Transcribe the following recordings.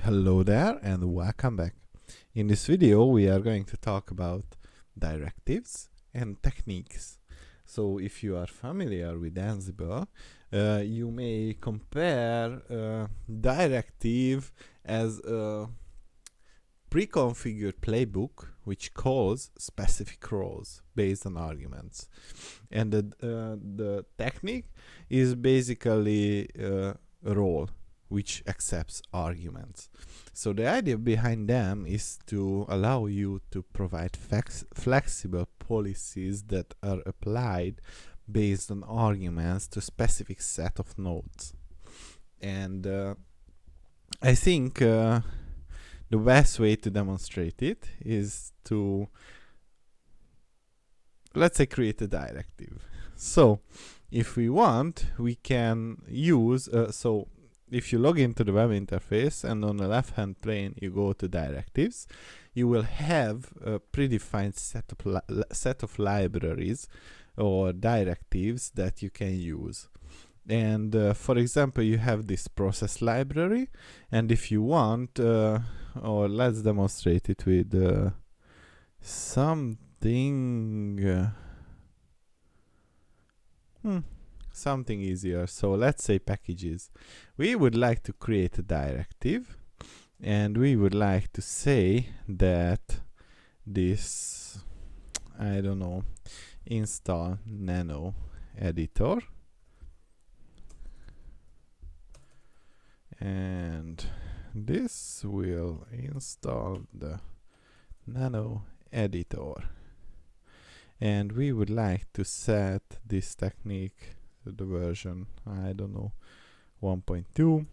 Hello there and welcome back. In this video we are going to talk about directives and techniques. So if you are familiar with Ansible, you may compare directive as a pre-configured playbook which calls specific roles based on arguments. And the technique is basically a role which accepts arguments. So the idea behind them is to allow you to provide flexible policies that are applied based on arguments to a specific set of nodes. And I think the best way to demonstrate it is to, let's say, create a directive. So if we want, we can use if you log into the web interface and on the left hand pane you go to directives, you will have a predefined set of libraries or directives that you can use. And for example, you have this process library, and if you want, or let's demonstrate it with something something easier. So let's say packages. We would like to create a directive, and we would like to say that this, I don't know, install nano editor, and this will install the nano editor, and we would like to set this technique to the version, I don't know, 1.2.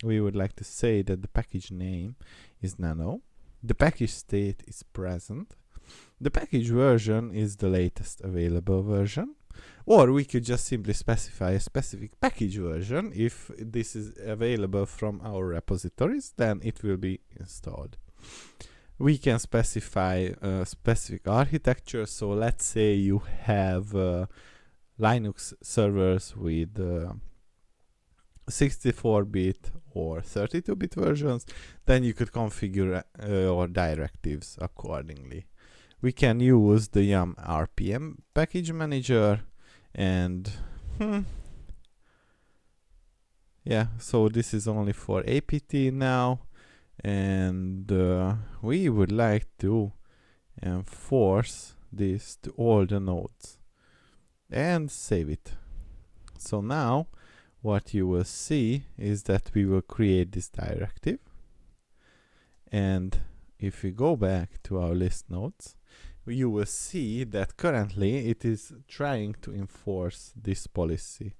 We would like to say that the package name is nano, the package state is present, the package version is the latest available version, or we could just simply specify a specific package version. If this is available from our repositories, then it will be installed. We can specify a specific architecture. So let's say you have Linux servers with 64-bit or 32-bit versions, then you could configure your directives accordingly. We can use the yum rpm package manager, and yeah, so this is only for apt now, and we would like to enforce this to all the nodes and save it. So now what you will see is that we will create this directive, and if we go back to our list nodes, you will see that currently it is trying to enforce this policy.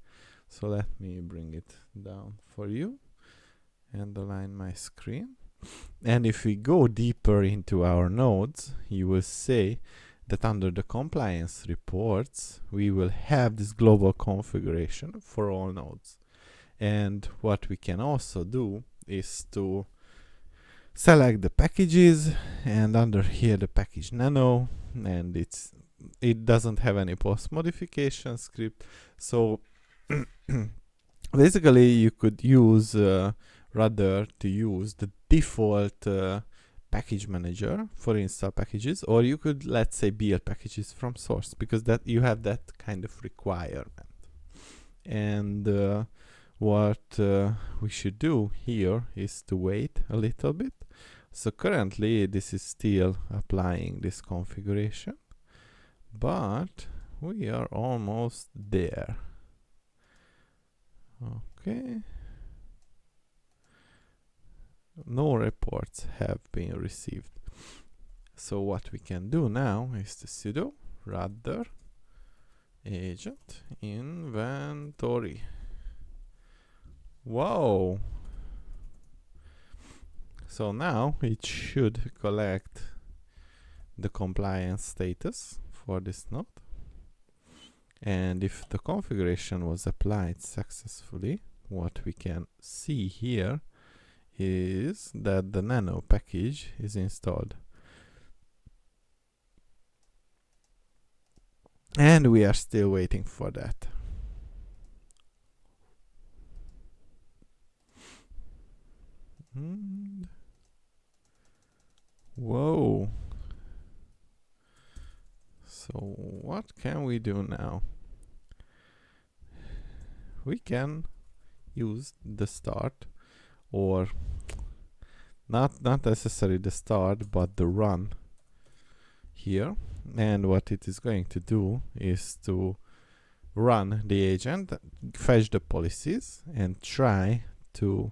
So let me bring it down for you and align my screen. And if we go deeper into our nodes, you will see that under the compliance reports, we will have this global configuration for all nodes. And what we can also do is to select the packages, and under here the package nano, and it doesn't have any post modification script. So basically you could use Rudder to use the default package manager for install packages, or you could, let's say, build packages from source, because that you have that kind of requirement. And what we should do here is to wait a little bit. So currently this is still applying this configuration, but we are almost there. Okay. No reports have been received. So what we can do now is to sudo rudder agent inventory. Wow! So now it should collect the compliance status for this node, and if the configuration was applied successfully, what we can see here is that the nano package is installed, and we are still waiting for that. And whoa. So what can we do now? We can use the start, or not necessarily the start, but the run here. And what it is going to do is to run the agent, fetch the policies, and try to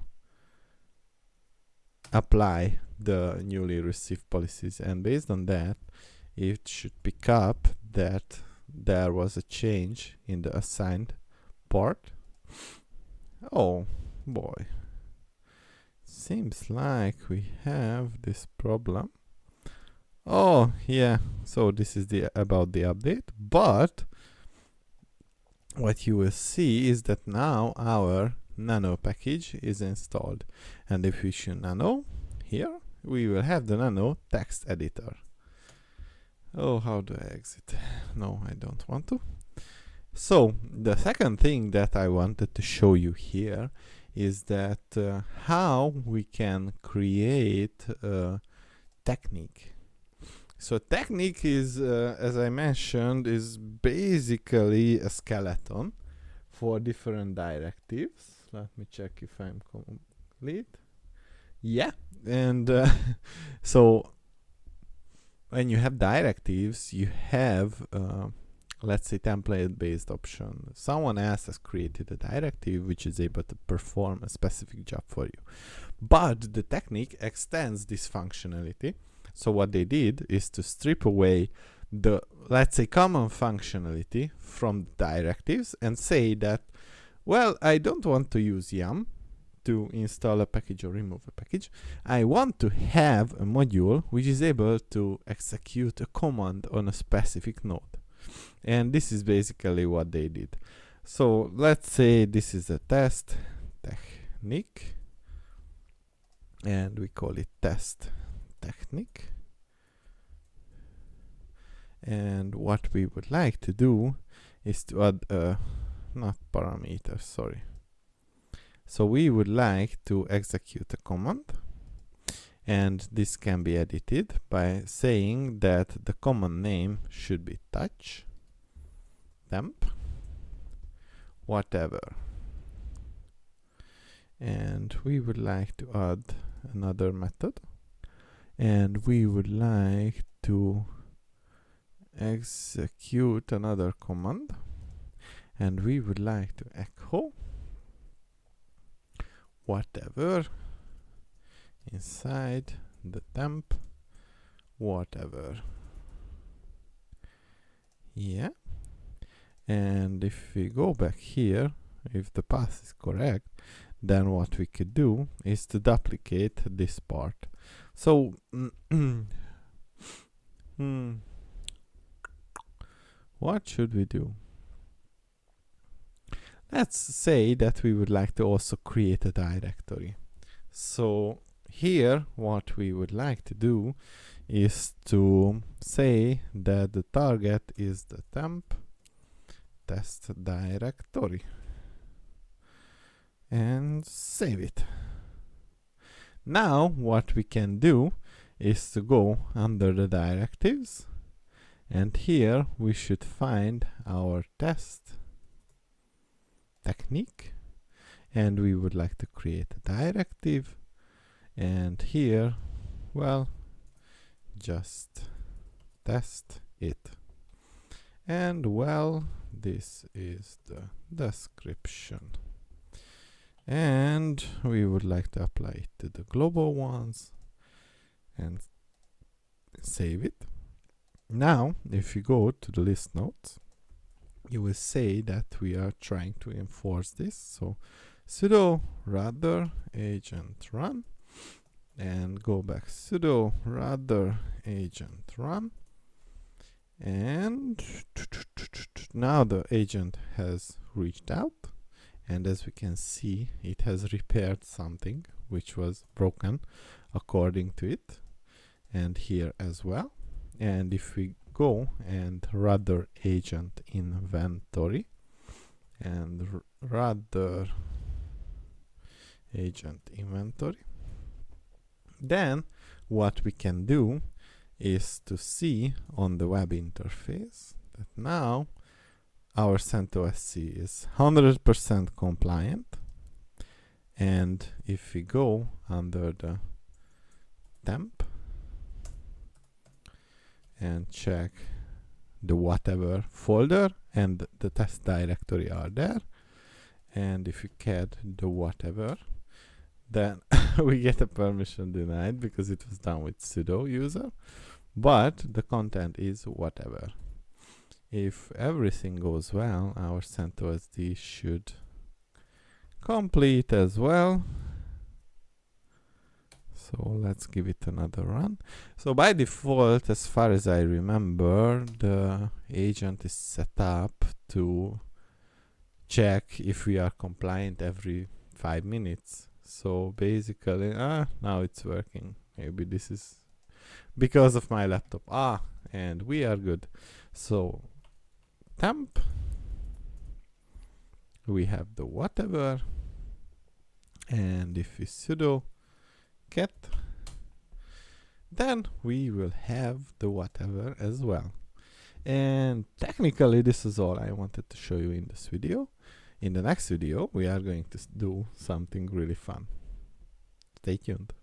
apply the newly received policies. And based on that, it should pick up that there was a change in the assigned part. Oh boy, seems like we have this problem. Oh yeah, so this is about the update, but what you will see is that now our nano package is installed, and if we issue nano here, we will have the nano text editor. Oh, how do I exit? No, I don't want to. So the second thing that I wanted to show you here is that how we can create a technique. So technique is, as I mentioned, is basically a skeleton for different directives. Let me check if I'm complete. Yeah, and so when you have directives, you have let's say template-based option. Someone else has created a directive which is able to perform a specific job for you, but the technique extends this functionality. So what they did is to strip away the, let's say, common functionality from directives and say that, well, I don't want to use yum to install a package or remove a package. I want to have a module which is able to execute a command on a specific node. And this is basically what they did. So let's say this is a test technique, and we call it test technique. And what we would like to do is to add not parameters, sorry. So we would like to execute a command, and this can be edited by saying that the command name should be touch temp whatever, and we would like to add another method, and we would like to execute another command, and we would like to echo whatever inside the temp whatever. Yeah, and if we go back here, if the path is correct, then what we could do is to duplicate this part. So what should we do? Let's say that we would like to also create a directory. So here what we would like to do is to say that the target is the temp test directory and save it. Now what we can do is to go under the directives, and here we should find our test technique, and we would like to create a directive, and here, well, just test it. And well, this is the description, and we would like to apply it to the global ones and save it. Now if you go to the list notes, you will say that we are trying to enforce this. So sudo rudder agent run, and go back sudo rudder agent run, and now the agent has reached out, and as we can see, it has repaired something which was broken according to it, and here as well. And if we go and rudder agent inventory and rudder agent inventory, Then what we can do is to see on the web interface that now our CentOS is 100% compliant. And if we go under the temp and check the whatever folder, and the test directory are there, and if you cat the whatever, then we get a permission denied because it was done with sudo user, but the content is whatever. If everything goes well, our CentOSD should complete as well. So let's give it another run. So by default, as far as I remember, the agent is set up to check if we are compliant every 5 minutes. So basically, now it's working. Maybe this is because of my laptop. And we are good. So temp, we have the whatever, and if we sudo cat, then we will have the whatever as well. And technically this is all I wanted to show you in this video. In the next video we are going to do something really fun. Stay tuned.